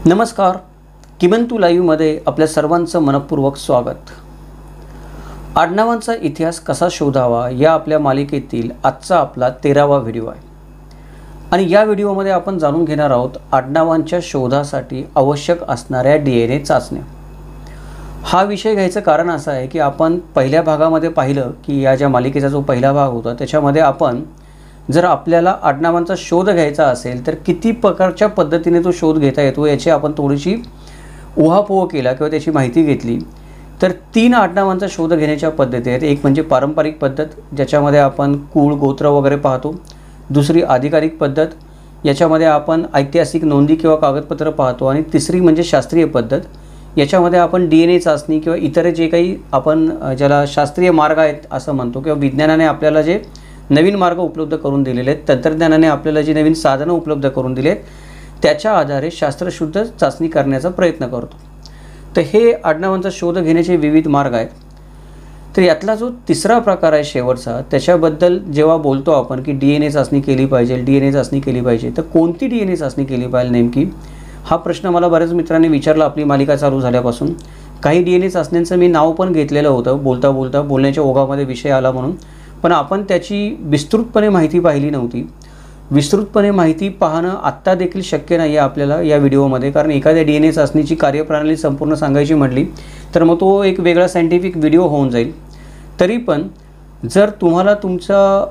नमस्कार. किमंतू लाईव्हमध्ये आपल्या सर्वांचं मनपूर्वक स्वागत. आडनावांचा इतिहास कसा शोधावा या आपल्या मालिकेतील आजचा आपला 13वा व्हिडिओ आहे. आणि या व्हिडिओमध्ये आपण जाणून घेणार आहोत आडनावांच्या शोधासाठी आवश्यक असणाऱ्या DNA चाचण्या. हा विषय घ्यायचं कारण असं आहे की आपण पहिल्या भागामध्ये पाहिलं की या ज्या मालिकेचा जो पहिला भाग होता त्याच्यामध्ये आपण जर आपल्याला आडनावांचा शोध घ्यायचा असेल तर किती प्रकारच्या पद्धतीने तो शोध घेता येतो याची आपण थोडीशी उहापोह केला किंवा त्याची माहिती घेतली. तर 3 आडनावांचा शोध घेण्याच्या पद्धती आहेत. एक म्हणजे पारंपरिक पद्धत ज्याच्यामध्ये आपण कुळ गोत्र वगैरे पाहतो. दुसरी अधिकारिक पद्धत याच्यामध्ये आपण ऐतिहासिक नोंदी किंवा कागदपत्र पाहतो. आणि तिसरी म्हणजे शास्त्रीय पद्धत याच्यामध्ये आपण DNA चाचणी किंवा इतर जे काही आपण ज्याला शास्त्रीय मार्ग आहेत असं म्हणतो किंवा विज्ञानाने आपल्याला जे नवीन मार्ग उपलब्ध करून दिलेले आहेत, तंत्रज्ञानाने आपल्याला जी नवीन साधनं उपलब्ध करून दिली आहेत त्याच्या आधारे शास्त्रशुद्ध चाचणी करण्याचा प्रयत्न करतो. तर हे आडनावांचा शोध घेण्याचे विविध मार्ग आहेत. तर यातला जो तिसरा प्रकार आहे शेवटचा त्याच्याबद्दल जेव्हा बोलतो आपण की DNA चाचणी केली पाहिजे, DNA चाचणी केली पाहिजे, तर कोणती DNA चाचणी केली पाहिजे नेमकी हा प्रश्न मला बऱ्याच मित्रांनी विचारला आपली मालिका चालू झाल्यापासून. काही DNA चाचण्यांचं मी नाव पण घेतलेलं होतं बोलण्याच्या ओघामध्ये विषय आला म्हणून, पण आपण त्याची विस्तृतपणे माहिती पाहिली नव्हती. विस्तृतपणे माहिती पाहणं आत्ता देखील शक्य नाही आहे आपल्याला या व्हिडिओमध्ये, कारण एखाद्या DNA चाचणीची कार्यप्रणाली संपूर्ण सांगायची म्हटली तर मग तो एक वेगळा सायंटिफिक व्हिडिओ होऊन जाईल. तरी पण जर तुम्हाला तुमचं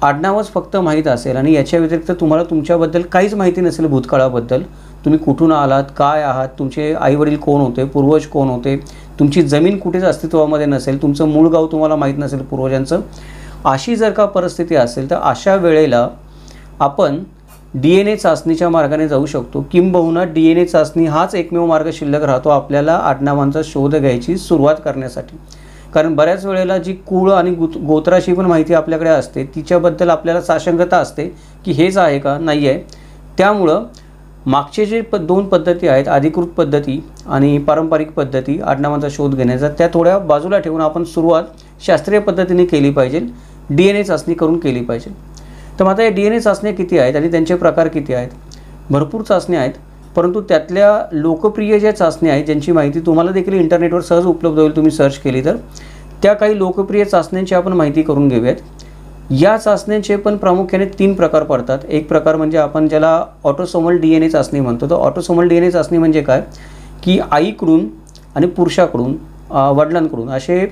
आडनावच फक्त माहीत असेल आणि याच्या व्यतिरिक्त तुम्हाला तुमच्याबद्दल काहीच माहिती नसेल, भूतकाळाबद्दल तुम्ही कुठून आलात, काय आहात, तुमचे आईवडील कोण होते, पूर्वज कोण होते, तुमची जमीन कुठेच अस्तित्वामध्ये नसेल, तुमचं मूळ गाव तुम्हाला माहीत नसेल पूर्वजांचं, अशी जर का परिस्थिती असेल तर अशा वेळेला आपण DNA चाचणीच्या मार्गाने जाऊ शकतो. किंबहुना DNA चाचणी हाच एकमेव मार्ग शिल्लक राहतो आपल्याला आडनावांचा शोध घ्यायची सुरुवात करण्यासाठी. कारण बऱ्याच वेळेला जी कुळ आणि गोत्राची पण माहिती आपल्याकडे असते तिच्याबद्दल आपल्याला साशंकता असते की हेच आहे का, नाही आहे. त्यामुळं मागचे जे 2 पद्धती आहेत, अधिकृत पद्धती आणि पारंपरिक पद्धती आडनावांचा शोध घेण्याचा, त्या थोड्या बाजूला ठेवून आपण सुरुवात शास्त्रीय पद्धतीने केली पाहिजे, DNA चाचणी करून केली पाहिजे. तर मग आता या DNA चाचण्या किती आहेत आणि त्यांचे प्रकार किती आहेत? भरपूर चाचण्या आहेत, परंतु त्यातल्या लोकप्रिय ज्या चाचण्या आहेत ज्यांची माहिती तुम्हाला देखील इंटरनेटवर सहज उपलब्ध होईल तुम्ही सर्च केली तर, त्या काही लोकप्रिय चाचण्यांची आपण माहिती करून घेऊयात. या चाचण्यांचे पण प्रामुख्याने 3 प्रकार पडतात. एक प्रकार म्हणजे आपण ज्याला ऑटोसोमल DNA चाचणी म्हणतो. तर ऑटोसोमल DNA चाचणी म्हणजे काय की आईकडून आणि पुरुषाकडून वडिलांकडून असे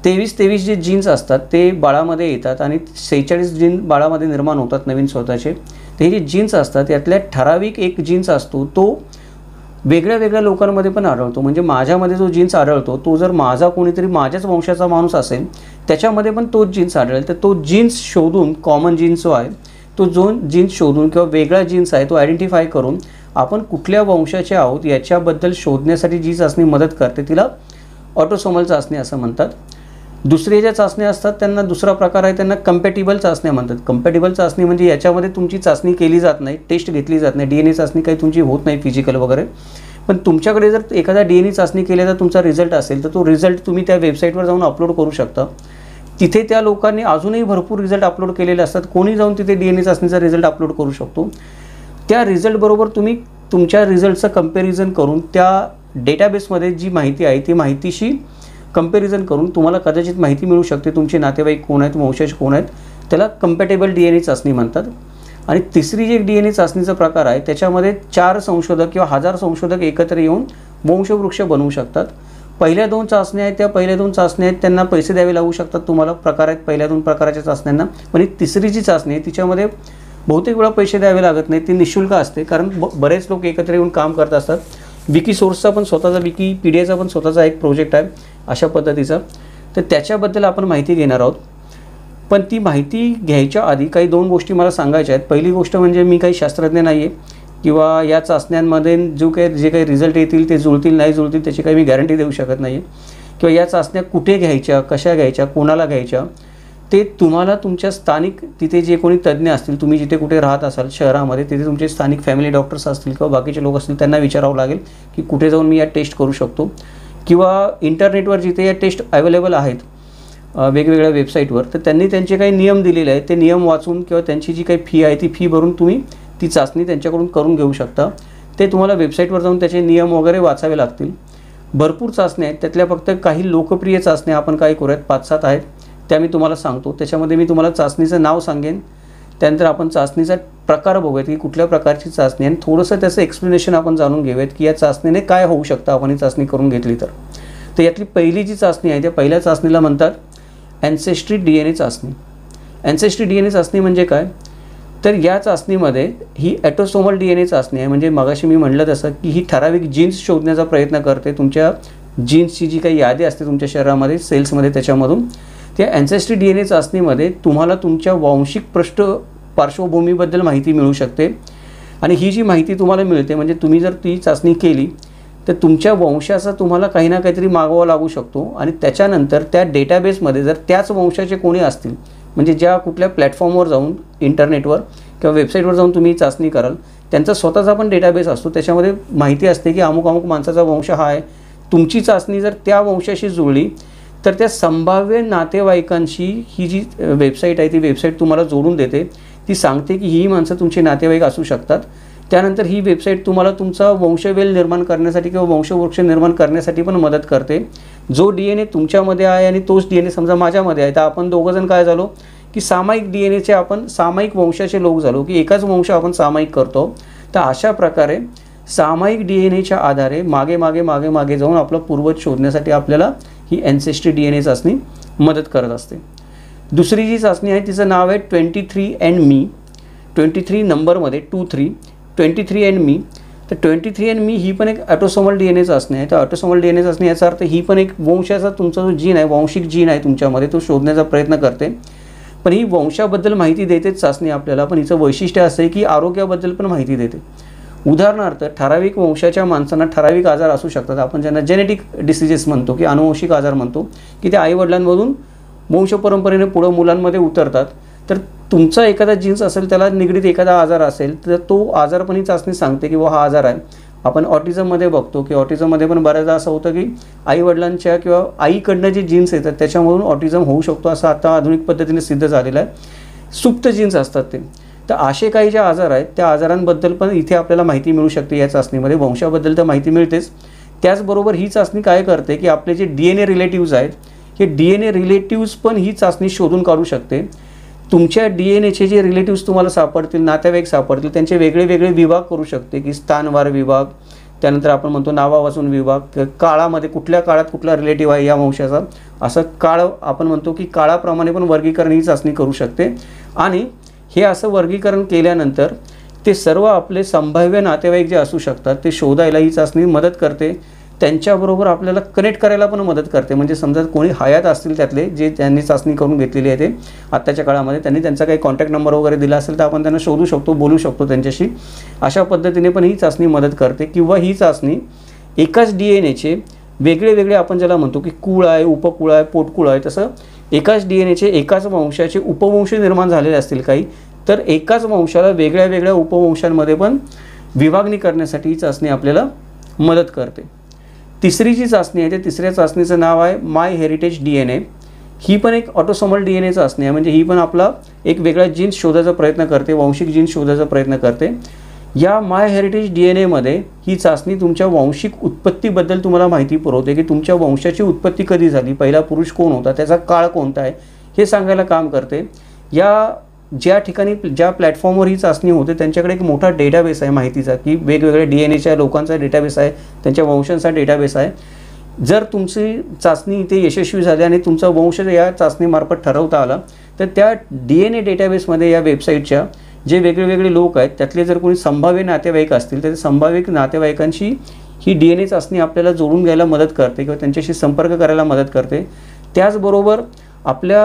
23 जे जीन्स असतात ते बाळामध्ये येतात आणि 46 जीन बाळामध्ये निर्माण होतात नवीन स्वतःचे. तर हे जे जीन्स असतात यातल्या ठराविक एक जीन्स असतो तो वेगळ्या लोकांमध्ये पण आढळतो. म्हणजे माझ्यामध्ये जो जीन्स आढळतो तो जर माझा कोणीतरी माझ्याच वंशाचा माणूस असेल त्याच्यामध्ये पण तोच जीन्स आढळेल. तर तो जीन्स शोधून, कॉमन जीन्स जो आहे तो जो जीन्स शोधून किंवा वेगळा जीन्स आहे तो आयडेंटिफाय करून आपण कुठल्या वंशाचे आहोत याच्याबद्दल शोधण्यासाठी जी चाचणी मदत करते तिला ऑटोसोमल चाचणी असं म्हणतात. दुसरे ज्या चाचण्या असतात त्यांना दुसरा प्रकार आहे, त्यांना कंपॅटिबल चाचण्या म्हणतात. कंपॅटिबल चाचणी म्हणजे याच्यामध्ये तुमची चाचणी केली जात नाही, टेस्ट घेतली जात नाही, DNA चाचणी काही तुमची होत नाही फिजिकल वगैरे, पण तुमच्याकडे जर एखादा DNA चाचणी केल्याचा तुमचा रिझल्ट असेल तर तो रिझल्ट तुम्ही त्या वेबसाईटवर जाऊन अपलोड करू शकता. तिथे त्या लोकांनी अजूनही भरपूर रिझल्ट अपलोड केलेले असतात. कोणी जाऊन तिथे DNA चाचणीचा रिझल्ट अपलोड करू शकतो. त्या रिझल्टबरोबर तुम्ही तुमच्या रिझल्टचं कंपॅरिझन करून त्या डेटाबेसमध्ये जी माहिती आहे ती माहितीशी कंपॅरिझन करून तुम्हाला कदाचित माहिती मिळू शकते तुमचे नातेवाईक कोण आहेत, वंशज कोण आहेत. त्याला कंपॅटेबल DNA चाचणी म्हणतात. आणि तिसरी जी DNA चाचणीचा प्रकार आहे त्याच्यामध्ये 4 संशोधक किंवा 1000 संशोधक एकत्र येऊन वंशवृक्ष बनवू शकतात. पहिल्या 2 चाचण्या आहेत त्या पहिल्या 2 चाचण्या आहेत त्यांना पैसे द्यावे लागू शकतात तुम्हाला, प्रकार आहेत पहिल्या 2 प्रकाराच्या चाचण्यांना. पण ही तिसरी जी चाचणी आहे तिच्यामध्ये बहुतेक वेळा पैसे द्यावे लागत नाही, ती निःशुल्क असते. कारण बरेच लोक एकत्र येऊन काम करत असतात. विकीसोर्सचा पण स्वतःचा, विकीपीडियाचा पण स्वतःचा एक प्रोजेक्ट आहे अशा पद्धतीचा. तर त्याच्याबद्दल आपण माहिती घेणार आहोत. पण ती माहिती घ्यायच्या आधी काही 2 गोष्टी मला सांगायच्या आहेत. पहिली गोष्ट म्हणजे मी काही शास्त्रज्ञ नाही आहे किंवा या चाचण्यांमध्ये जे काही रिझल्ट येतील ते जुळतील नाही जुळतील त्याची काही मी गॅरंटी देऊ शकत नाही आहे. किंवा या चाचण्या कुठे घ्यायच्या, कशा घ्यायच्या, कोणाला घ्यायच्या ते तुम्हाला तुमच्या स्थानिक तिथे जे कोणी तज्ज्ञ असतील, तुम्ही जिथे कुठे राहत असाल शहरामध्ये तिथे तुमचे स्थानिक फॅमिली डॉक्टर्स असतील किंवा बाकीचे लोक असतील त्यांना विचारावं लागेल की कुठे जाऊन मी या टेस्ट करू शकतो. किंवा इंटरनेटवर जिथे या टेस्ट अवेलेबल आहेत वेगवेगळ्या वेबसाईटवर तर त्यांनी त्यांचे काही नियम दिलेले आहेत ते नियम वाचून किंवा त्यांची जी काही फी आहे ती फी भरून तुम्ही ती चाचणी त्यांच्याकडून करून घेऊ शकता. ते तुम्हाला वेबसाईटवर जाऊन त्याचे नियम वगैरे वाचावे लागतील. भरपूर चाचण्या आहेत, त्यातल्या फक्त काही लोकप्रिय चाचण्या आपण काय करूयात, 5-7 आहेत त्या मी तुम्हाला सांगतो. त्याच्यामध्ये मी तुम्हाला चाचणीचं नाव सांगेन, त्यानंतर आपण चाचणीचा प्रकार बघूयात की कुठल्या प्रकारची चाचणी, आणि थोडंसं त्याचं एक्सप्लेनेशन आपण जाणून घेऊयात की या चाचणीने काय होऊ शकतं आपण ही चाचणी करून घेतली तर. यातली पहिली जी चाचणी आहे त्या पहिल्या चाचणीला म्हणतात ॲन्सेस्ट्री DNA चाचणी. ॲन्सेस्ट्री DNA चाचणी म्हणजे काय, तर या चाचणीमध्ये ही ॲटोसोमल DNA चाचणी आहे. म्हणजे मगाशी मी म्हटलं तसं की ही ठराविक जीन्स शोधण्याचा प्रयत्न करते. तुमच्या जीन्सची जी काही यादी असते तुमच्या शरीरामध्ये सेल्समध्ये, त्याच्यामधून त्या ॲन्सेस्ट्री DNA चाचणीमध्ये तुम्हाला तुमच्या वांशिक पार्श्वभूमीबद्दल माहिती मिळू शकते. आणि ही जी माहिती तुम्हाला मिळते म्हणजे तुम्ही जर ती चाचणी केली तर तुमच्या वंशाचा तुम्हाला काही ना काहीतरी मागवावा लागू शकतो. आणि त्याच्यानंतर त्या डेटाबेसमध्ये जर त्याच वंशाचे कोणी असतील, म्हणजे ज्या कुठल्या प्लॅटफॉर्मवर जाऊन इंटरनेटवर किंवा वेबसाईटवर जाऊन तुम्ही चाचणी कराल, त्यांचा स्वतःचा पण डेटाबेस असतो, त्याच्यामध्ये माहिती असते की अमुक अमुक माणसाचा वंश हा आहे. तुमची चाचणी जर त्या वंशाशी जुळली तर त्या संभाव्य नातेवाईकांशी ही जी वेबसाईट आहे ती वेबसाईट तुम्हाला जोडून देते. ती सांगते की ही माणसं तुमचे नातेवाईक असू शकतात. त्यानंतर ही वेबसाईट तुम्हाला तुमचा वंशवेल निर्माण करण्यासाठी किंवा वंशवृक्ष निर्माण करण्यासाठी पण मदत करते. जो DNA तुमच्यामध्ये आहे आणि तोच DNA समजा माझ्यामध्ये आहे, तर आपण दोघंजण काय झालो की सामायिक DNAचे आपण सामायिक वंशाचे लोक झालो, की एकाच वंश आपण सामायिक करतो. तर अशा प्रकारे सामायिक DNAच्या आधारे मागे जाऊन आपला पूर्वज शोधण्यासाठी आपल्याला ही ॲन्सेस्ट्री DNA चाचणी मदत करत असते. दुसरी जी चाचणी आहे तिचं नाव आहे 23andMe. 23 नंबरमध्ये 23andMe. तर 23andMe ही पण एक ॲटोसोमल DNA चाचणी आहे. तर ॲटोसोमल DNA चाचणी याचा अर्थ ही पण एक वंशाचा तुमचा जो जीन आहे, वांशिक जीन आहे तुमच्यामध्ये, तो शोधण्याचा प्रयत्न करते. पण ही वंशाबद्दल माहिती देतेच चाचणी आपल्याला, पण हिचं वैशिष्ट्य असं आहे की आरोग्याबद्दल पण माहिती देते. उदाहरणार्थ ठराविक वंशाच्या माणसांना ठराविक आजार असू शकतात, आपण ज्यांना जेनेटिक डिसिजेस म्हणतो की अनुवंशिक आजार म्हणतो, की ते आईवडिलांमधून वंशपरंपरेने पुढं मुलांमध्ये उतरतात. तर तुमचा एखादा जीन्स असेल, त्याला निगडीत एखादा आजार असेल, तर तो आजार पण ही चाचणी सांगते की हा आजार आहे. आपण ऑटिझममध्ये बघतो की ऑटिझममध्ये पण बऱ्याचदा असं होतं की आईवडिलांच्या किंवा आईकडनं जे जीन्स येतात त्याच्यामधून ऑटिझम होऊ शकतो, असं आता आधुनिक पद्धतीने सिद्ध झालेलं आहे. सुप्त जीन्स असतात ते. तर असे काही जे आजार आहेत त्या आजारांबद्दल पण इथे आपल्याला माहिती मिळू शकते या चाचणीमध्ये. वंशाबद्दल तर माहिती मिळतेच, त्याचबरोबर ही चाचणी काय करते की आपले जे DNA रिलेटिव्ज आहेत, हे DNA रिलेटिव्ज पण ही चाचणी शोधून काढू शकते. तुमच्या DNAचे जे रिलेटिव्ज तुम्हाला सापडतील, नातेवाईक सापडतील, त्यांचे वेगळे विभाग करू शकते, की स्थानवार विभाग, त्यानंतर आपण म्हणतो नावावाचून विभाग, काळामध्ये कुठल्या काळात कुठला रिलेटिव्ह आहे या वंशाचा, असं काळ आपण म्हणतो की काळाप्रमाणे पण वर्गीकरण ही चाचणी करू शकते. आणि हे असं वर्गीकरण केल्यानंतर ते सर्व आपले संभाव्य नातेवाईक जे असू शकतात ते शोधायला ही चाचणी मदत करते. त्यांच्याबरोबर आपल्याला कनेक्ट करायला पण मदत करते. म्हणजे समजा कोणी हयात असतील त्यातले जे त्यांनी चाचणी करून घेतलेली आहे, ते आत्ताच्या काळामध्ये त्यांनी त्यांचा काही कॉन्टॅक्ट नंबर वगैरे दिला असेल तर आपण त्यांना शोधू शकतो, बोलू शकतो त्यांच्याशी. अशा पद्धतीने पण ही चाचणी मदत करते. किंवा ही चाचणी एकाच DNAचे वेगळे आपण ज्याला म्हणतो की कुळ आहे, उपकुळ आहे, पोटकुळ आहे, तसं एकाच DNAचे एकाच वंशाचे उपवंश निर्माण झालेले असतील काही, तर एकाच वंशाला वेगळ्या उपवंशांमध्ये पण विभागणी करण्यासाठी ही चाचणी आपल्याला मदत करते. तिसरी जी चाचणी आहे त्या तिसऱ्या चाचणीचं नाव आहे MyHeritage DNA. ही पण एक ऑटोसोमल DNA चाचणी आहे. म्हणजे ही पण आपला एक वेगळा जीन्स शोधायचा प्रयत्न करते, वांशिक जीन्स शोधायचा प्रयत्न करते. या MyHeritage DNA ही चाचणी तुमच्या वांशिक उत्पत्तीबद्दल तुम्हाला माहिती पुरवते, की तुमच्या वंशाची उत्पत्ती कधी झाली, पहिला पुरुष कोण होता, त्याचा काळ कोणता आहे, हे सांगायला काम करते. ज्या ठिकाणी ज्या प्लॅटफॉर्मवर ही चाचणी होते त्यांच्याकडे एक मोठा डेटाबेस आहे माहितीचा, की वेगवेगळ्या DNAच्या लोकांचा डेटाबेस आहे, त्यांच्या वंशांचा डेटाबेस आहे. जर तुमची चाचणी इथे यशस्वी झाली आणि तुमचा वंश या चाचणीमार्फत ठरवता आला, तर त्या DNA डेटाबेसमध्ये या वेबसाईटच्या जे वेगवेगळे लोक आहेत त्यातले जर कोणी संभाव्य नातेवाईक असतील तर संभाव्य नातेवाईकांशी ही DNA चाचणी आपल्याला जोडून घ्यायला मदत करते किंवा त्यांच्याशी संपर्क करायला मदत करते. त्याचबरोबर आपल्या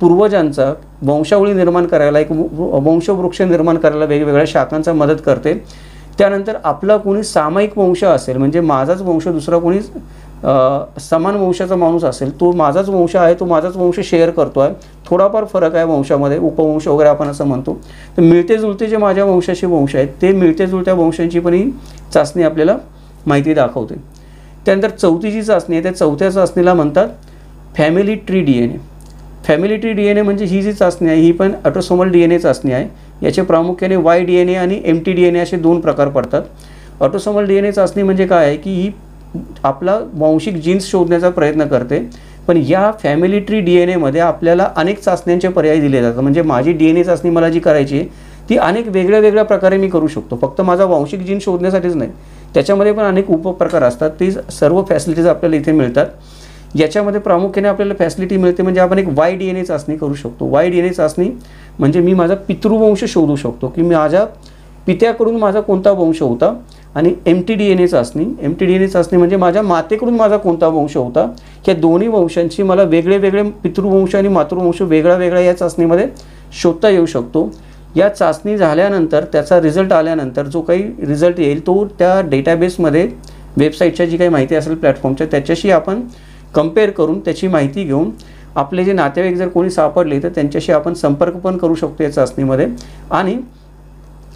पूर्वजांचा वंशावळी निर्माण करायला, एक वंशवृक्ष निर्माण करायला वेगवेगळ्या शाखांचा मदत करते. त्यानंतर आपला कोणी सामायिक वंश असेल, म्हणजे माझाच वंश दुसरा कोणी समान वंशाचा माणूस असेल, तो माझाच वंश आहे, तो माझाच वंश शेअर करतो आहे, थोडाफार फरक आहे वंशामध्ये, उपवंश वगैरे आपण असं म्हणतो. तर मिळते जुळते जे माझ्या वंशाचे वंश आहेत ते मिळते जुळत्या वंशांची पण ही चाचणी आपल्याला माहिती दाखवते. त्यानंतर चौथी जी चाचणी आहे त्या चौथ्या चाचणीला म्हणतात family tree DNA. Family tree DNA म्हणजे ही जी चाचणी आहे ही पण ऑटोसोमल DNA चाचणी आहे. याचे प्रामुख्याने YDNA आणि MTDNA असे दोन प्रकार पडतात. ऑटोसोमल DNA चाचणी म्हणजे काय आहे की ही आपला वांशिक जीन्स शोधण्याचा प्रयत्न करते, पण या फॅमिली ट्री DNA मध्ये आपल्याला अनेक चाचण्यांचे पर्याय दिले जातात. म्हणजे माझी DNA चाचणी मला जी करायची आहे ती अनेक वेगळ्या वेगळ्या प्रकारे मी करू शकतो. फक्त माझा वांशिक जीन शोधण्यासाठीच नाही, त्याच्यामध्ये पण अनेक उपप्रकार असतात. ती सर्व फॅसिलिटीज आपल्याला इथे मिळतात. याच्यामध्ये प्रामुख्याने आपल्याला फॅसिलिटी मिळते म्हणजे आपण एक Y-DNA चाचणी करू शकतो. Y-DNA चाचणी म्हणजे मी माझा पितृवंश शोधू शकतो की माझ्या पित्याकडून माझा कोणता वंश होता. आणि mtDNA चाचणी म्हणजे माझ्या मातेकडून माझा कोणता वंश होता. या दोन्ही वंशांची मला वेगळे वेगळे पितृवंश आणि मातृवंश वेगळा वेगळा या चाचणीमध्ये शोधता येऊ शकतो. या चाचणी झाल्यानंतर त्याचा रिझल्ट आल्यानंतर जो काही रिझल्ट येईल तो त्या डेटाबेसमध्ये वेबसाईटच्या जी काही माहिती असेल प्लॅटफॉर्मच्या त्याच्याशी आपण कंपेअर करून त्याची माहिती घेऊन आपले जे नातेवाईक जर कोणी सापडले तर त्यांच्याशी आपण संपर्क पण करू शकतो या चाचणीमध्ये. आणि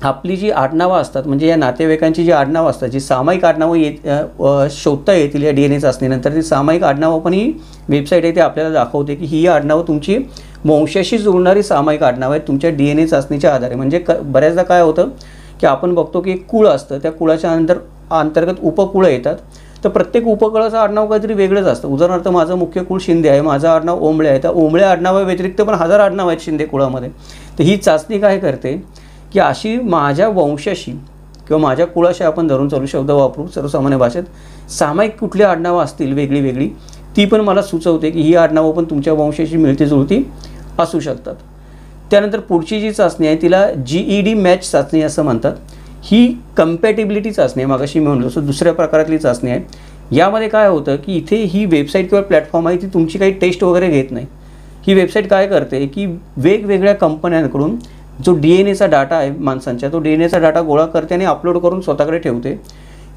आपली जी आडनावं असतात म्हणजे या नातेवाईकांची जी आडनावं असतात, जी सामायिक आडनावं शोधता येतील या DNA चाचणीनंतर, ती सामायिक आडनावं पण ही वेबसाईट आहे ते आपल्याला दाखवते की ही आडनावं तुमची वंशाशी जुळणारी सामायिक आडनावं आहेत तुमच्या DNA चाचणीच्या आधारे. म्हणजे बऱ्याचदा काय होतं की आपण बघतो की एक कुळ असतं, त्या कुळाच्या अंतर्गत उपकुळं येतात. तर प्रत्येक उपकुळाचं आडनाव काहीतरी वेगळंच असतं. उदाहरणार्थ माझं मुख्य कुळ शिंदे आहे, माझं आडनाव ओंबळे आहे, तर ओंबळे आडनावाव्यतिरिक्त पण 1000 आडनाव आहेत शिंदे कुळामध्ये. तर ही चाचणी काय करते की अशी माझ्या वंशाशी किंवा माझ्या कुळाशी आपण धरून चालू शब्द वापरू सर्वसामान्य भाषेत, सामायिक कुठली आडनावं असतील वेगळी वेगळी ती पण मला सुचवते की ही आडनावं पण तुमच्या वंशाशी मिळती जुळती असू शकतात. त्यानंतर पुढची जी चाचणी आहे तिला GED मॅच चाचणी असं म्हणतात. ही कम्पॅटिबिलिटी चाचणी आहे, मागाशी मी म्हणलो तसं दुसऱ्या प्रकारातली चाचणी आहे. यामध्ये काय होतं की इथे ही वेबसाईट किंवा प्लॅटफॉर्म आहे ती तुमची काही टेस्ट वगैरे घेत नाही. ही वेबसाईट काय करते की वेगवेगळ्या कंपन्यांकडून जो DNAचा डाटा आहे माणसांच्या, तो DNAचा डाटा गोळा करते आणि अपलोड करून स्वतःकडे ठेवते.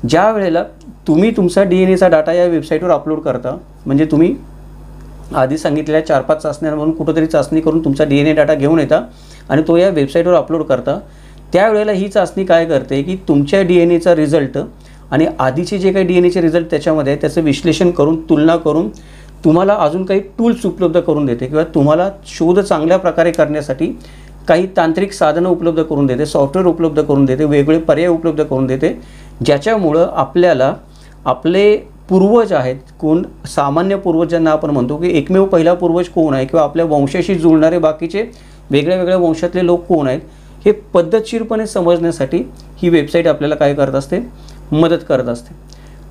ज्या वेळेला तुम्ही तुमचा DNAचा डाटा या वेबसाईटवर अपलोड करता, म्हणजे तुम्ही आधी सांगितलेल्या 4-5 चाचण्यांवरून कुठंतरी चाचणी करून तुमचा DNA डाटा घेऊन येता आणि तो या वेबसाईटवर अपलोड करता, त्यावेळेला ही चाचणी काय करते की तुमच्या DNAचा रिझल्ट आणि आधीचे जे काही DNAचे रिझल्ट त्याच्यामध्ये त्याचं विश्लेषण करून तुलना करून तुम्हाला अजून काही टूल्स उपलब्ध करून देते किंवा तुम्हाला शोध चांगल्या प्रकारे करण्यासाठी काही तांत्रिक साधनं उपलब्ध करून देते, सॉफ्टवेअर उपलब्ध करून देते, वेगळे पर्याय उपलब्ध करून देते, ज्याच्यामुळं आपल्याला आपले पूर्वज आहेत कोण, सामान्य पूर्वज ज्यांना आपण म्हणतो की एकमेव पहिला पूर्वज कोण आहे किंवा आपल्या वंशाशी जुळणारे बाकीचे वेगळ्या वेगळ्या वंशातले लोक कोण आहेत हे पद्धतशीरपणे समजण्यासाठी ही वेबसाईट आपल्याला काय करत असते, मदत करत असते.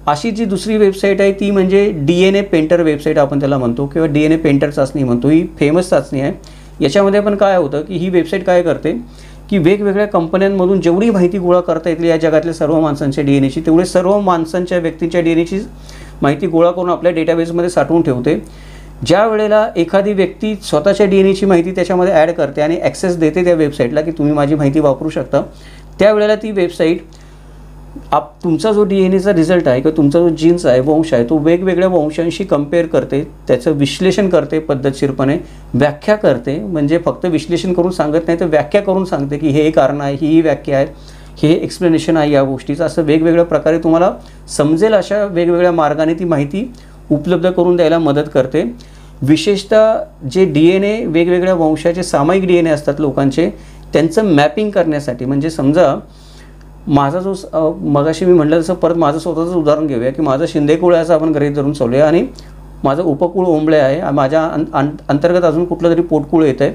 अशी जी दुसरी वेबसाईट आहे ती म्हणजे DNA पेंटर वेबसाईट आपण त्याला म्हणतो किंवा DNA पेंटर चाचणी म्हणतो. ही फेमस चाचणी आहे. याच्यामध्ये पण काय होतं की ही वेबसाईट काय करते की वेगवेगळ्या कंपन्यांमधून जेवढी माहिती गोळा करता येईल या जगातल्या सर्व माणसांच्या DNAची, तेवढे सर्व माणसांच्या व्यक्तींच्या DNAची माहिती गोळा करून आपल्या डेटाबेसमध्ये साठवून ठेवते. ज्या वेळेला एखादी व्यक्ती स्वतःच्या DNAची माहिती त्याच्यामध्ये ॲड करते आणि ॲक्सेस देते त्या वेबसाईटला की तुम्ही माझी माहिती वापरू शकता, त्यावेळेला ती वेबसाईट तुमचा जो DNAचा रिझल्ट आहे किंवा तुमचा जो जीन्स आहे, वंश आहे, तो वेगवेगळ्या वंशांशी कंपेअर करते, त्याचं विश्लेषण करते पद्धतशीरपणे, व्याख्या करते. म्हणजे फक्त विश्लेषण करून सांगत नाही तर व्याख्या करून सांगते की हे कारण आहे, ही व्याख्या आहे, हे एक्सप्लेनेशन आहे या गोष्टीचं. असं वेगवेगळ्या प्रकारे तुम्हाला समजेल अशा वेगवेगळ्या मार्गाने ती माहिती उपलब्ध करून द्यायला मदत करते. विशेषतः जे DNA वेगवेगळ्या वंशाचे सामायिक DNA असतात लोकांचे, त्यांचं मॅपिंग करण्यासाठी. म्हणजे समजा माझा जो मगाशी मी म्हटलं तसं परत माझं स्वतःचं उदाहरण घेऊया की माझं शिंदे कुळ आहे असं आपण गृहीत धरून चालूया आणि माझं उपकुळ ओंबळे आहे, माझ्या अंतर्गत अजून कुठलं तरी पोटकुळ येतं आहे.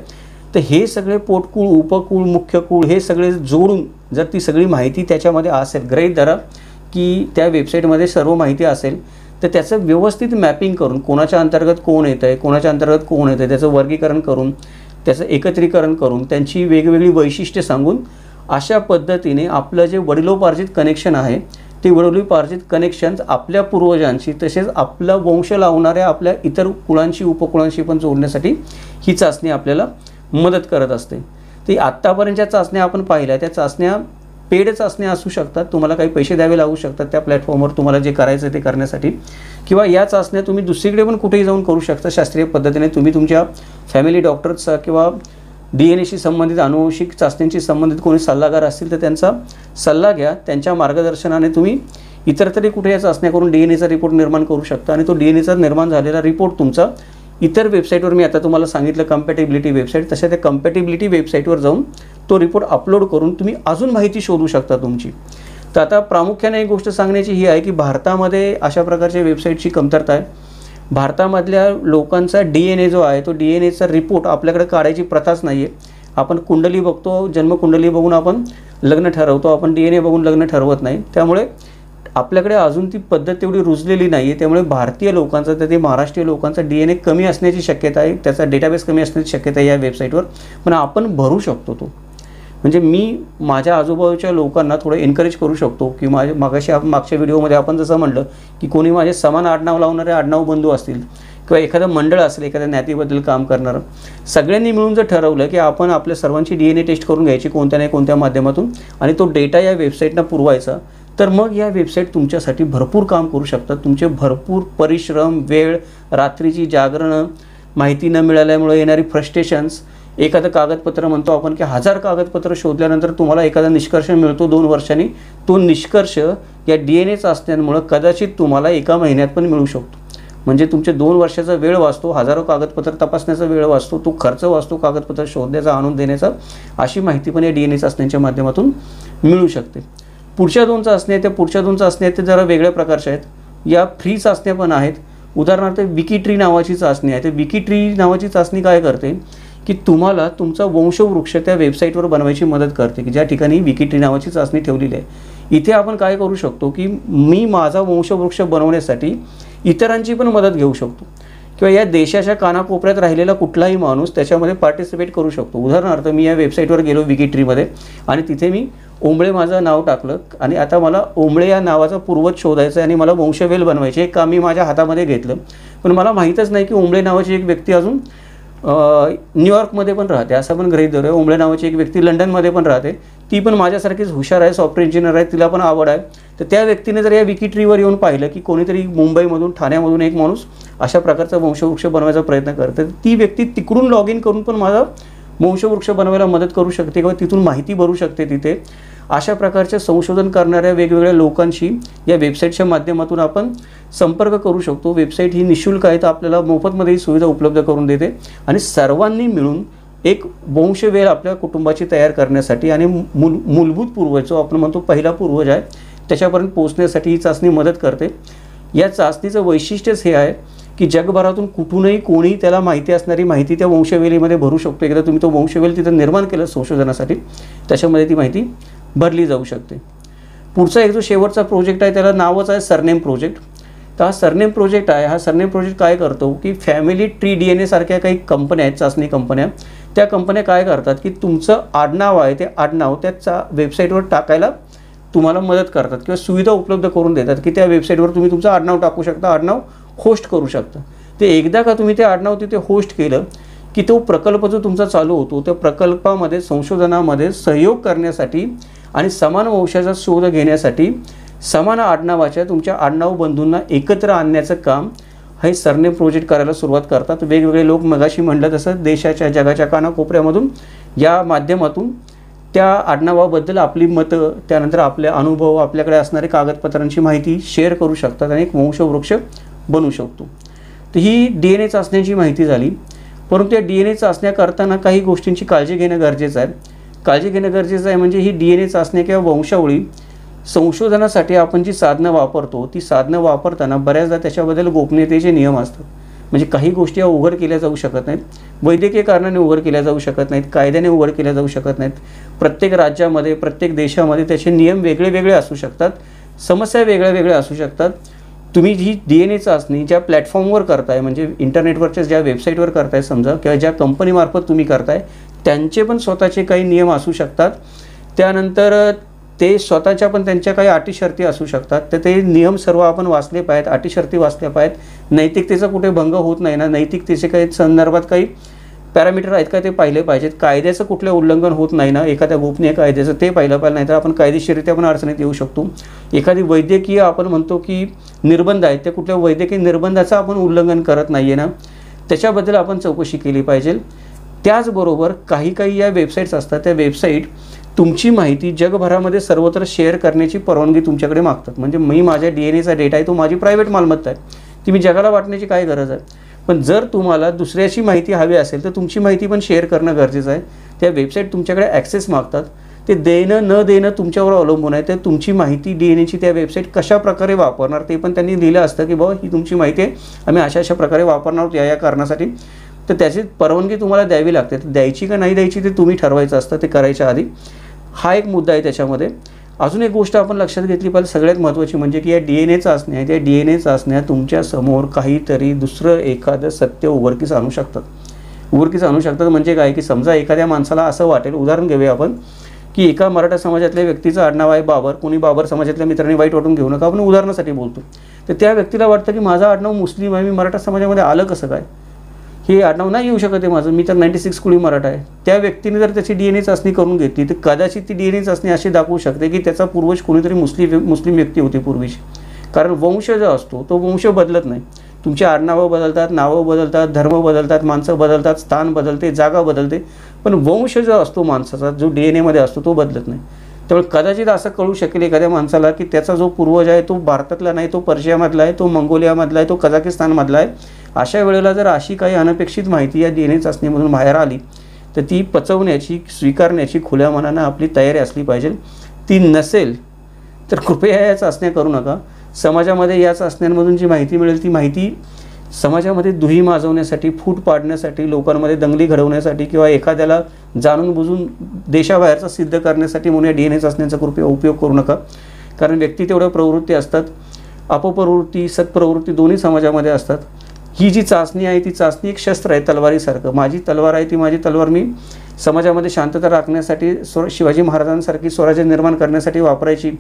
तर हे सगळे पोटकुळ, उपकुळ, मुख्य कुळ हे सगळे जोडून जर ती सगळी माहिती त्याच्यामध्ये असेल, गृहीत धरा की त्या वेबसाईटमध्ये सर्व माहिती असेल, तर त्याचं व्यवस्थित मॅपिंग करून कोणाच्या अंतर्गत कोण येतं आहे, कोणाच्या अंतर्गत कोण येतं आहे, त्याचं वर्गीकरण करून, त्याचं एकत्रीकरण करून, त्यांची वेगवेगळी वैशिष्ट्ये सांगून अशा पद्धतीने आपलं जे वडिलोपार्जित कनेक्शन आहे ते वडिलोपार्जित कनेक्शन्स आपल्या पूर्वजांशी तसेच आपला वंश लावणाऱ्या आपल्या इतर कुळांशी उपकुळांशी पण जोडण्यासाठी ही चाचणी आपल्याला मदत करत असते. ती आत्तापर्यंतच्या चाचण्या आपण पाहिल्या त्या चाचण्या पेड चाचण्या असू शकतात, तुम्हाला काही पैसे द्यावे लागू शकतात त्या प्लॅटफॉर्मवर तुम्हाला जे करायचं ते करण्यासाठी, किंवा या चाचण्या तुम्ही दुसरीकडे पण कुठेही जाऊन करू शकता शास्त्रीय पद्धतीने. तुम्ही तुमच्या फॅमिली डॉक्टरचा किंवा DNAशी संबंधित अनुवंशिक चाचण्यांशी संबंधित कोणी सल्लागार असतील तर त्यांचा सल्ला घ्या, त्यांच्या मार्गदर्शनाने तुम्ही इतर तरी कुठे या चाचण्या करून DNAचा रिपोर्ट निर्माण करू शकता आणि तो DNAचा निर्माण झालेला रिपोर्ट तुमचा इतर वेबसाईटवर, मी आता तुम्हाला सांगितलं कम्पॅटिबिलिटी वेबसाईट, तशा त्या कम्पॅटिबिलिटी वेबसाईटवर जाऊन तो रिपोर्ट अपलोड करून तुम्ही अजून माहिती शोधू शकता तुमची. तर आता प्रामुख्याने एक गोष्ट सांगण्याची ही आहे की भारतामध्ये अशा प्रकारच्या वेबसाईटची कमतरता आहे. भारतामधल्या लोकांचा DNA जो आहे तो DNAचा रिपोर्ट आपल्याकडे काढायची प्रथाच नाही आहे. आपण कुंडली बघतो, जन्मकुंडली बघून आपण लग्न ठरवतो, आपण DNA बघून लग्न ठरवत नाही. त्यामुळे आपल्याकडे अजून ती पद्धत तेवढी रुजलेली नाही आहे. त्यामुळे भारतीय लोकांचा तर ते महाराष्ट्रीय लोकांचा DNA कमी असण्याची शक्यता आहे, त्याचा डेटाबेस कमी असण्याची शक्यता आहे या वेबसाईटवर. पण आपण भरू शकतो तो. म्हणजे मी माझ्या आजूबाजूच्या लोकांना थोडं एनकरेज करू शकतो की मागच्या व्हिडिओमध्ये आपण जसं म्हटलं की कोणी माझे समान आडनाव लावणारे आडनाव बंधू असतील किंवा एखादं मंडळ असेल एखाद्या ज्ञातीबद्दल काम करणारं, सगळ्यांनी मिळून जर ठरवलं की आपण आपल्या सर्वांची DNA टेस्ट करून घ्यायची कोणत्या नाही कोणत्या माध्यमातून आणि तो डेटा या वेबसाईटनं पुरवायचा, तर मग या वेबसाईट तुमच्यासाठी भरपूर काम करू शकतात. तुमचे भरपूर परिश्रम, वेळ, रात्रीची जागरणं, माहिती न मिळाल्यामुळे येणारी फ्रस्ट्रेशन्स, एखादं कागदपत्र म्हणतो आपण की 1000 कागदपत्र शोधल्यानंतर तुम्हाला एखादा निष्कर्ष मिळतो 2 वर्षांनी, तो निष्कर्ष या DNA चाचण्यांमुळे कदाचित तुम्हाला 1 महिन्यात पण मिळू शकतो. म्हणजे तुमचे 2 वर्षाचा वेळ वाचतो, हजारो कागदपत्र तपासण्याचा वेळ वाचतो, तो खर्च वाचतो कागदपत्र शोधण्याचा, आणून देण्याचा. अशी माहिती पण या DNA चाचण्यांच्या माध्यमातून मिळू शकते. पुढच्या 2 चाचण्या त्या पुढच्या 2 चाचण्या ते जरा वेगळ्या प्रकारच्या आहेत. या फ्री चाचण्या पण आहेत. उदाहरणार्थ विकिट्री नावाची चाचणी आहे. ते विकिट्री नावाची चाचणी काय करते की तुम्हाला तुमचा वंशवृक्ष त्या वेबसाईटवर बनवायची मदत करते, की ज्या ठिकाणी विकिट्री नावाची चाचणी ठेवलेली आहे. इथे आपण काय करू शकतो की मी माझा वंशवृक्ष बनवण्यासाठी इतरांची पण मदत घेऊ शकतो किंवा या देशाच्या कानाकोपऱ्यात राहिलेला कुठलाही माणूस त्याच्यामध्ये पार्टिसिपेट करू शकतो. उदाहरणार्थ मी या वेबसाईटवर गेलो विकिट्रीमध्ये आणि तिथे मी ओंबळे माझं नाव टाकलं आणि आता मला ओंबळे या नावाचा पूर्वज शोधायचं आहे आणि मला वंशवेल बनवायचे. एक काम मी माझ्या हातामध्ये घेतलं, पण मला माहीतच नाही की ओंबळे नावाची एक व्यक्ती अजून न्यूयॉर्कमध्ये पण राहते, असं पण गृहीत धरूया. ओंबळे नावाची एक व्यक्ती लंडनमध्ये पण राहते, ती पण माझ्यासारखीच हुशार आहे, सॉफ्टवेअर इंजिनियर आहे, तिला पण आवड आहे. तर त्या व्यक्तीने जर या विकिट्रीवर येऊन पाहिलं की कोणीतरी मुंबईमधून ठाण्यामधून एक माणूस अशा प्रकारचा वंशवृक्ष बनवायचा प्रयत्न करते, ती व्यक्ती तिकडून लॉग इन करून पण माझा वंशवृक्ष बनवायला मदत करू शकते किंवा तिथून माहिती भरू शकते तिथे. अशा प्रकारचे संशोधन करणाऱ्या वेगवेगळ्या लोकांशी या वेबसाईटच्या माध्यमातून आपण संपर्क करू शकतो. वेबसाईट ही निःशुल्क आहे, तर आपल्याला मोफतमध्ये ही सुविधा उपलब्ध करून देते आणि सर्वांनी मिळून एक वंशवेल आपल्या कुटुंबाची तयार करण्यासाठी आणि मूलभूत पूर्वज जो आपण म्हणतो पहिला पूर्वज आहे त्याच्यापर्यंत पोहोचण्यासाठी ही चाचणी मदत करते. या चाचणीचं वैशिष्ट्यच हे आहे की जगभरातून कुठूनही कोणी त्याला माहिती असणारी माहिती त्या वंशवेलीमध्ये भरू शकतो. एकदा तुम्ही तो वंशवेल तिथं निर्माण केलं संशोधनासाठी, त्याच्यामध्ये ती माहिती भरली जाऊ शकते. पुढचा एक जो शेवटचा प्रोजेक्ट आहे त्याला नावच आहे सरनेम प्रोजेक्ट. तर हा सरनेम प्रोजेक्ट आहे. हा सरनेम प्रोजेक्ट काय करतो की फॅमिली ट्री DNA सारख्या काही कंपन्या आहेत, चाचणी कंपन्या, त्या कंपन्या काय करतात की तुमचं आडनाव आहे ते आडनाव त्या वेबसाईटवर टाकायला तुम्हाला मदत करतात किंवा सुविधा उपलब्ध करून देतात की त्या वेबसाईटवर तुम्ही तुमचं आडनाव टाकू शकता, आडनाव होस्ट करू शकता. ते एकदा का तुम्ही ते आडनाव तिथे होस्ट केलं की तो प्रकल्प जो तुमचा चालू होतो त्या प्रकल्पामध्ये संशोधनामध्ये सहयोग करण्यासाठी आणि समान वंशाचा शोध घेण्यासाठी समान आडनावाच्या तुमच्या आडनाव बंधूंना एकत्र आणण्याचं काम हे सरनेम प्रोजेक्ट करायला सुरुवात करतात. वेगवेगळे लोक मगाशी म्हटलं तसं देशाच्या जगाच्या कानाकोपऱ्यामधून या माध्यमातून त्या आडनावाबद्दल आपली मतं, त्यानंतर आपले अनुभव, आपल्याकडे असणारे कागदपत्रांची माहिती शेअर करू शकतात आणि एक वंशवृक्ष बनवू शकतो. तर ही DNA चाचण्यांची माहिती झाली. परंतु या DNA चाचण्या करताना काही गोष्टींची काळजी घेणं गरजेचं आहे. काळजी घेणं गरजेचं आहे म्हणजे ही DNA चाचण्या किंवा वंशावळी संशोधनासाठी आपण जी साधनं वापरतो ती साधनं वापरताना बऱ्याचदा त्याच्याबद्दल गोपनीयतेचे नियम असतात. म्हणजे काही गोष्टी या उघड केल्या जाऊ शकत नाहीत, वैद्यकीय कारणाने उघड केल्या जाऊ शकत नाहीत, कायद्याने उघड केल्या जाऊ शकत नाहीत. प्रत्येक राज्यामध्ये, प्रत्येक देशामध्ये त्याचे नियम वेगळे वेगळे असू शकतात, समस्या वेगळ्या वेगळ्या असू शकतात. तुम्ही ही DNA चाचणी ज्या प्लॅटफॉर्मवर करताय, म्हणजे इंटरनेटवरच्या ज्या वेबसाईटवर करताय समजा, किंवा ज्या कंपनीमार्फत तुम्ही करताय त्यांचे पण स्वतःचे काही नियम असू शकतात. त्यानंतर ते स्वतःच्या पण त्यांच्या काही अटी शर्ती असू शकतात. तर ते नियम सर्व आपण वाचले पाहिजेत, अटी शर्ती वाचल्या पाहिजेत. नैतिकतेचा कुठे भंग होत नाही ना, नैतिकतेचे काही संदर्भात काही पॅरामीटर आहेत का ते पाहिले पाहिजेत. कायद्याचं कुठलं उल्लंघन होत नाही ना, एखाद्या गोपनीय कायद्याचं ते पाहिलं पाहिजे, नाहीतर आपण कायदेशीररित्या पण अडचणीत येऊ शकतो. एखादी वैद्यकीय आपण म्हणतो की निर्बंध आहेत, त्या कुठल्या वैद्यकीय निर्बंधाचं आपण उल्लंघन करत नाही आहे ना, त्याच्याबद्दल आपण चौकशी केली पाहिजे. त्याचबरोबर काही या वेबसाईट्स असतात, त्या वेबसाईट तुमची माहिती जगभरामध्ये सर्वत्र शेअर करण्याची परवानगी तुमच्याकडे मागतात. म्हणजे मी माझ्या DNAचा डेटा आहे तो माझी प्रायव्हेट मालमत्ता आहे, ती मी जगाला वाटण्याची काय गरज आहे. पण जर तुम्हाला दुसऱ्याची माहिती हवी असेल तर तुमची माहिती पण शेअर करणं गरजेचं आहे. त्या वेबसाईट तुमच्याकडे ॲक्सेस मागतात. ते देणं न देणं तुमच्यावर अवलंबून आहे. तर तुमची माहिती DNA ची त्या वेबसाईट कशा प्रकारे वापरणार ते पण त्यांनी दिलं असतं की बाबा ही तुमची माहिती आहे, आम्ही अशा प्रकारे वापरणार आहोत या कारणासाठी. तर त्याची परवानगी तुम्हाला द्यावी लागते. तर द्यायची का नाही द्यायची ते तुम्ही ठरवायचं असतं ते करायच्या आधी. हा एक मुद्दा आहे त्याच्यामध्ये. अजून एक गोष्ट आपण लक्षात घेतली पाहिजे सगळ्यात महत्त्वाची म्हणजे की या DNA चाचण्या त्या DNA चाचण्या तुमच्यासमोर काहीतरी दुसरं एखादं सत्य उघडकीस आणू शकतात. उघडकीस आणू शकतात म्हणजे काय की समजा एखाद्या माणसाला असं वाटेल, उदाहरण घेऊया आपण, की एका मराठा समाजातल्या व्यक्तीचं आडनाव आहे बाबर. कोणी बाबर समाजातल्या मित्रांनी वाईट वाटून घेऊ नका, आपण उदाहरणासाठी बोलतो. तर त्या व्यक्तीला वाटतं की माझं आडनाव मुस्लिम आहे, मी मराठा समाजामध्ये आलं कसं काय, हे आडनाव नाही येऊ शकत आहे माझं, मी तर 96 कुळी मराठा आहे. त्या व्यक्तीने जर त्याची DNA चाचणी करून घेतली तर कदाचित ती DNA चाचणी अशी दाखवू शकते की त्याचा पूर्वज कोणीतरी मुस्लिम व्यक्ती होती पूर्वीची. कारण वंश जो असतो तो वंश बदलत नाही. तुमची आडनावं बदलतात, नावं बदलतात, धर्म बदलतात, माणसं बदलतात, स्थान बदलते, जागा बदलते, पण वंश जो असतो माणसाचा जो DNA असतो तो बदलत नाही. त्यामुळे कदाचित असं कळू शकेल एखाद्या माणसाला की त्याचा जो पूर्वज आहे तो भारतातला नाही, तो पर्शियामधला आहे, तो मंगोलियामधला आहे, तो कझाकिस्तानमधला आहे. अशा वेळेला जर अशी काही अनपेक्षित माहिती या DNA चाचणीमधून बाहेर आली तर ती पचवण्याची, स्वीकारण्याची खुल्या मनानं आपली तयारी असली पाहिजे. ती नसेल तर कृपया या चाचण्या करू नका. समाजामध्ये या चाचण्यांमधून जी माहिती मिळेल ती माहिती समाजामध्ये दुही माजवण्यासाठी, फूट पाडण्यासाठी, लोकांमध्ये दंगली घडवण्यासाठी किंवा एखाद्याला जाणून बुजून देशाबाहेरचा सिद्ध करण्यासाठी म्हणून या DNA चाचण्यांचा कृपया उपयोग करू नका. कारण व्यक्ती तेवढ्या प्रवृत्ती असतात, अपप्रवृत्ती, सत्प्रवृत्ती दोन्ही समाजामध्ये असतात. ही जी चाचणी आहे ती चाचणी एक शस्त्र आहे, तलवारीसारखं. माझी तलवार आहे ती माझी तलवार मी समाजामध्ये शांतता राखण्यासाठी, शिवाजी महाराजांसारखी स्वराज्य निर्माण करण्यासाठी वापरायची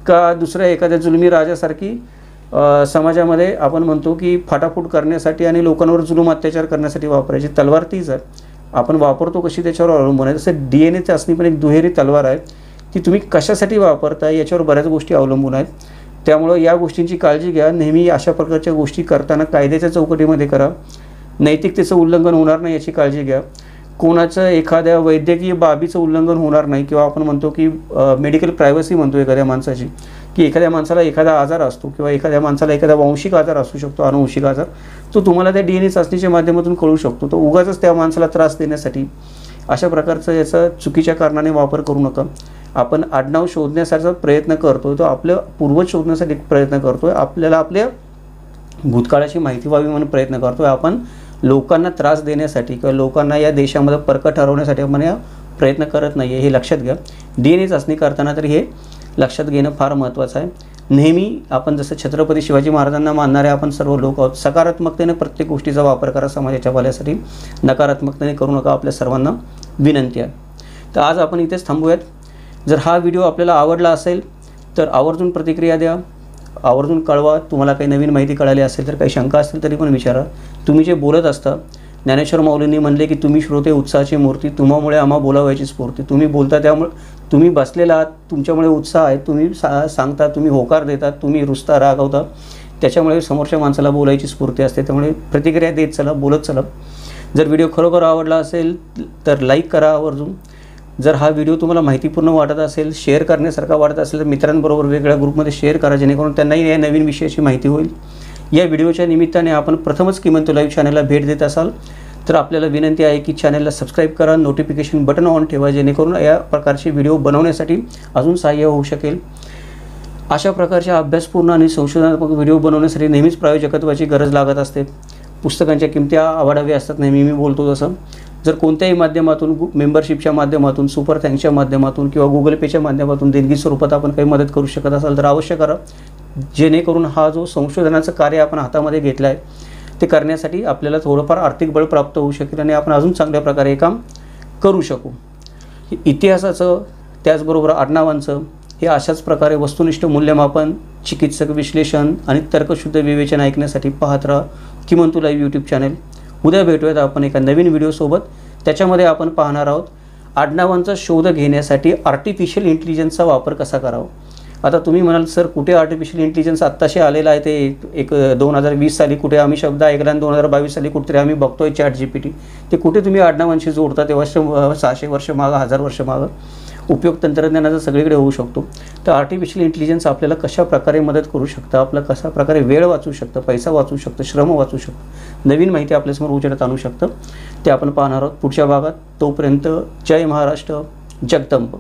का दुसऱ्या एखाद्या जुलमी राजासारखी समाजामध्ये आपण म्हणतो की फाटाफूट करण्यासाठी आणि लोकांवर जुलूम अत्याचार करण्यासाठी वापरायची. तलवार तीच आहे, आपण वापरतो कशी त्याच्यावर अवलंबून आहे. तसं DNA चाचणी पण एक दुहेरी तलवार आहे. ती तुम्ही कशासाठी वापरता याच्यावर बऱ्याच गोष्टी अवलंबून आहेत. त्यामुळं या गोष्टींची काळजी घ्या. नेहमी अशा प्रकारच्या गोष्टी करताना कायद्याच्या चौकटीमध्ये करा, नैतिकतेचं उल्लंघन होणार नाही याची काळजी घ्या. कोणाचं एखाद्या वैद्यकीय बाबीचं उल्लंघन होणार नाही किंवा आपण म्हणतो की मेडिकल प्रायव्हसी म्हणतो एखाद्या माणसाची, की एखाद्या माणसाला एखादा आजार असतो किंवा एखाद्या माणसाला एखादा वांशिक आजार असू शकतो, अनुवंशिक आजार, तो तुम्हाला त्या DNA चाचणीच्या माध्यमातून कळू शकतो. तो उगाचच त्या माणसाला त्रास देण्यासाठी अशा प्रकारचं याचा चुकीच्या कारणाने वापर करू नका. आपण आडनाव शोधण्याचा प्रयत्न करतो, तो आपलं पूर्वज शोधण्यासाठी प्रयत्न करतो आहे, आपल्याला आपल्या भूतकाळाची माहिती व्हावी म्हणून प्रयत्न करतो आहे. आपण लोकांना त्रास देण्यासाठी किंवा लोकांना या देशामध्ये परक ठरवण्यासाठी आपण या प्रयत्न करत नाही आहे, हे लक्षात घ्या. DNA चाचणी करताना तरी हे लक्षात घेणं फार महत्त्वाचं आहे. नेहमी आपण जसं छत्रपती शिवाजी महाराजांना मानणारे आपण सर्व लोक आहोत, सकारात्मकतेने प्रत्येक गोष्टीचा वापर करा समाजाच्या भल्यासाठी, नकारात्मकतेने करू नका, आपल्या सर्वांना विनंती आहे. तर आज आपण इथेच थांबूयात. जर हा व्हिडिओ आपल्याला आवडला असेल तर आवर्जून प्रतिक्रिया द्या, आवर्जून कळवा. तुम्हाला काही नवीन माहिती कळाली असेल तर काही शंका असतील तरी पण विचारा. तुम्ही जे बोलत असता, ज्ञानेश्वर माऊलींनी म्हणले की तुम्ही श्रोते उत्साहाची मूर्ती, तुम्हामुळे आम्हा बोलावायची स्फूर्ती. तुम्ही बोलता त्यामुळे तुम्ही बसलेला आहात, तुमच्यामुळे उत्साह आहे, तुम्ही सांगता, तुम्ही होकार देता, तुम्ही रुसता, रागवता, त्याच्यामुळे समोरच्या माणसाला बोलायची स्फूर्ती असते. त्यामुळे प्रतिक्रिया देत चला, बोलत चला. जर व्हिडिओ खरोखर आवडला असेल तर लाईक करा आवर्जून. जर हा व्हिडिओ तुम्हाला माहितीपूर्ण वाटत असेल, शेअर करण्यासारखा वाटत असेल तर मित्रांबरोबर वेगळ्या ग्रुपमध्ये शेअर करा, जेणेकरून त्यांनाही या नवीन विषयाची माहिती होईल. या व्हिडिओच्या निमित्ताने आपण प्रथमच किमंत लाईव्ह चॅनलला भेट देत असाल तर आपल्याला विनंती आहे की चॅनलला सबस्क्राईब करा, नोटिफिकेशन बटन ऑन ठेवा, जेणेकरून या प्रकारचे व्हिडिओ बनवण्यासाठी अजून सहाय्य होऊ शकेल. अशा प्रकारच्या अभ्यासपूर्ण आणि संशोधनात्मक व्हिडिओ बनवण्यासाठी नेहमीच प्रायोजकत्वाची गरज लागत असते. पुस्तकांच्या किमती वाढाव्या असतात, नेहमी मी बोलतो तसं. जर कोणत्याही माध्यमातून, मेंबरशिपच्या माध्यमातून, सुपर थँक्सच्या माध्यमातून किंवा गुगल पेच्या माध्यमातून देणगी स्वरूपात आपण काही मदत करू शकत असाल तर अवश्य करा, जेणेकरून हा जो संशोधनाचं कार्य आपण हातामध्ये घेतलं आहे ते करण्यासाठी आपल्याला थोडंफार आर्थिक बळ प्राप्त होऊ शकेल आणि आपण अजून चांगल्या प्रकारे हे काम करू शकू. इतिहासाचं त्याचबरोबर आडनावांचं हे अशाच प्रकारे वस्तुनिष्ठ मूल्यमापन, चिकित्सक विश्लेषण आणि तर्कशुद्ध विवेचन ऐकण्यासाठी पाहत राहा किमंतू लाईव्ह यूट्यूब चॅनल. उद्या भेटूयात आपण एका नवीन व्हिडिओसोबत. त्याच्यामध्ये आपण पाहणार आहोत आडनावांचा शोध घेण्यासाठी आर्टिफिशियल इंटेलिजन्सचा वापर कसा करावा. आता तुम्ही म्हणाल सर कुठे आर्टिफिशियल इंटेलिजन्स आत्ताशी आलेला आहे, ते एक 2020 साली कुठे आम्ही शब्द ऐकला आणि 2022 साली कुठेतरी आम्ही बघतोय ChatGPT. ते कुठे तुम्ही आडनावांशी जोडता, तेव्हा 600 वर्ष मागं, 1000 वर्ष मागं. उपयोग तंत्रज्ञानाचा सगळीकडे होऊ शकतो. तर आर्टिफिशियल इंटेलिजन्स आपल्याला कशा प्रकारे मदत करू शकतं, आपला कशा प्रकारे वेळ वाचू शकतं, पैसा वाचू शकतं, श्रम वाचू शकतं, नवीन माहिती आपल्यासमोर उजेडात आणू शकतं, ते आपण पाहणार आहोत पुढच्या भागात. तोपर्यंत जय महाराष्ट्र, जगदंब.